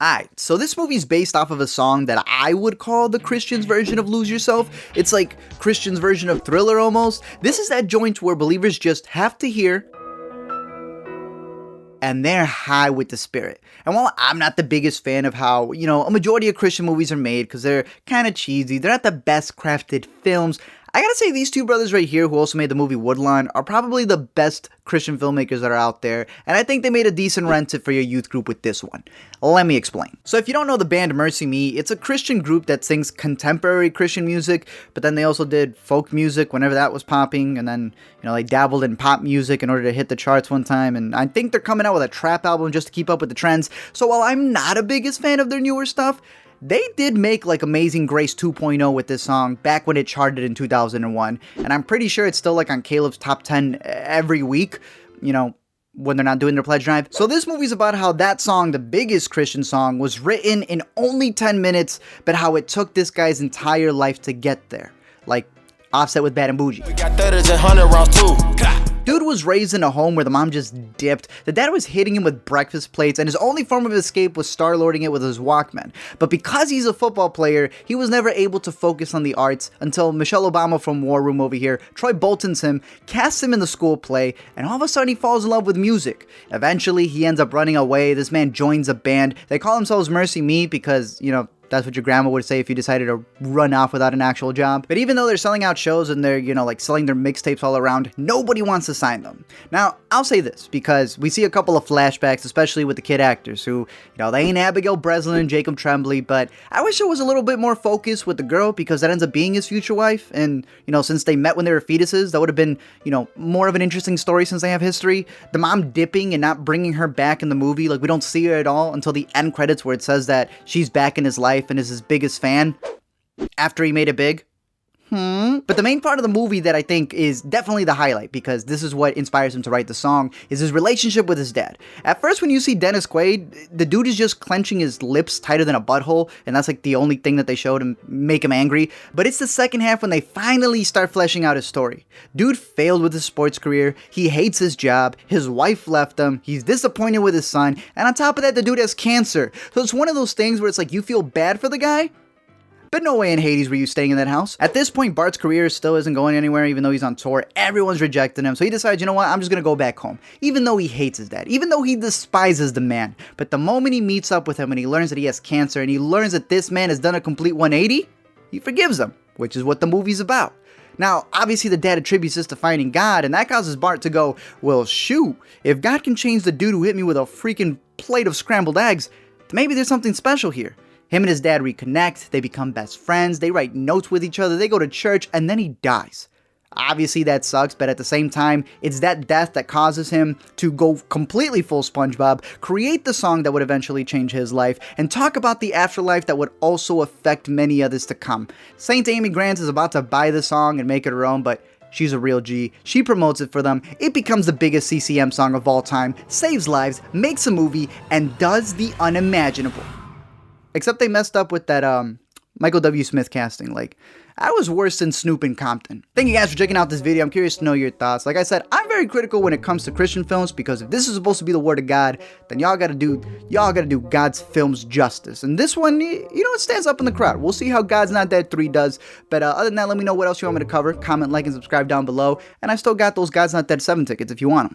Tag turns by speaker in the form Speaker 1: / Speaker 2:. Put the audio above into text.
Speaker 1: Alright, so this movie's based off of a song that I would call the Christian's version of Lose Yourself. It's like Christian's version of Thriller almost. This is that joint where believers just have to hear and they're high with the spirit. And while I'm not the biggest fan of how, a majority of Christian movies are made because they're kind of cheesy, they're not the best crafted films, I gotta say these two brothers right here who also made the movie Woodlawn are probably the best Christian filmmakers that are out there, and I think they made a decent rent for your youth group with this one. Let me explain. So if you don't know the band MercyMe, it's a Christian group that sings contemporary Christian music, but then they also did folk music whenever that was popping, and then, they dabbled in pop music in order to hit the charts one time, and I think they're coming out with a trap album just to keep up with the trends. So while I'm not a biggest fan of their newer stuff, they did make like Amazing Grace 2.0 with this song back when it charted in 2001, and I'm pretty sure it's still like on Caleb's top 10 every week, when they're not doing their pledge drive. So this movie's about how that song, the biggest Christian song, was written in only 10 minutes, but how it took this guy's entire life to get there. Like Offset with Bad and Bougie. We got 30s and 100 rounds too. Dude was raised in a home where the mom just dipped, the dad was hitting him with breakfast plates, and his only form of escape was star-lording it with his Walkman. But because he's a football player, he was never able to focus on the arts until Michelle Obama from War Room over here, Troy Bolton's him, casts him in the school play, and all of a sudden he falls in love with music. Eventually, he ends up running away. This man joins a band. They call themselves MercyMe because, that's what your grandma would say if you decided to run off without an actual job. But even though they're selling out shows and they're, selling their mixtapes all around, nobody wants to sign them. Now, I'll say this, because we see a couple of flashbacks, especially with the kid actors who, they ain't Abigail Breslin and Jacob Tremblay, but I wish there was a little bit more focus with the girl because that ends up being his future wife. And, since they met when they were fetuses, that would have been, more of an interesting story since they have history. The mom dipping and not bringing her back in the movie, like we don't see her at all until the end credits where it says that she's back in his life and is his biggest fan after he made it big. But the main part of the movie that I think is definitely the highlight, because this is what inspires him to write the song, is his relationship with his dad. At first, when you see Dennis Quaid, the dude is just clenching his lips tighter than a butthole, and that's like the only thing that they showed to make him angry. But it's the second half when they finally start fleshing out his story. Dude failed with his sports career, he hates his job, his wife left him, he's disappointed with his son, and on top of that, the dude has cancer. So it's one of those things where it's like you feel bad for the guy, but no way in Hades were you staying in that house. At this point, Bart's career still isn't going anywhere, even though he's on tour. Everyone's rejecting him, so he decides, you know what, I'm just gonna go back home. Even though he hates his dad, even though he despises the man. But the moment he meets up with him and he learns that he has cancer, and he learns that this man has done a complete 180, he forgives him, which is what the movie's about. Now, obviously the dad attributes this to finding God, and that causes Bart to go, well, shoot, if God can change the dude who hit me with a freaking plate of scrambled eggs, then maybe there's something special here. Him and his dad reconnect, they become best friends, they write notes with each other, they go to church, and then he dies. Obviously that sucks, but at the same time, it's that death that causes him to go completely full SpongeBob, create the song that would eventually change his life, and talk about the afterlife that would also affect many others to come. Saint Amy Grant is about to buy the song and make it her own, but she's a real G. She promotes it for them. It becomes the biggest CCM song of all time, saves lives, makes a movie, and does the unimaginable. Except they messed up with that Michael W. Smith casting. Like, I was worse than Snoop in Compton. Thank you guys for checking out this video. I'm curious to know your thoughts. Like I said, I'm very critical when it comes to Christian films, because if this is supposed to be the word of God, then y'all gotta do God's films justice. And this one, it stands up in the crowd. We'll see how God's Not Dead 3 does. But other than that, let me know what else you want me to cover. Comment, like, and subscribe down below. And I still got those God's Not Dead 7 tickets if you want them.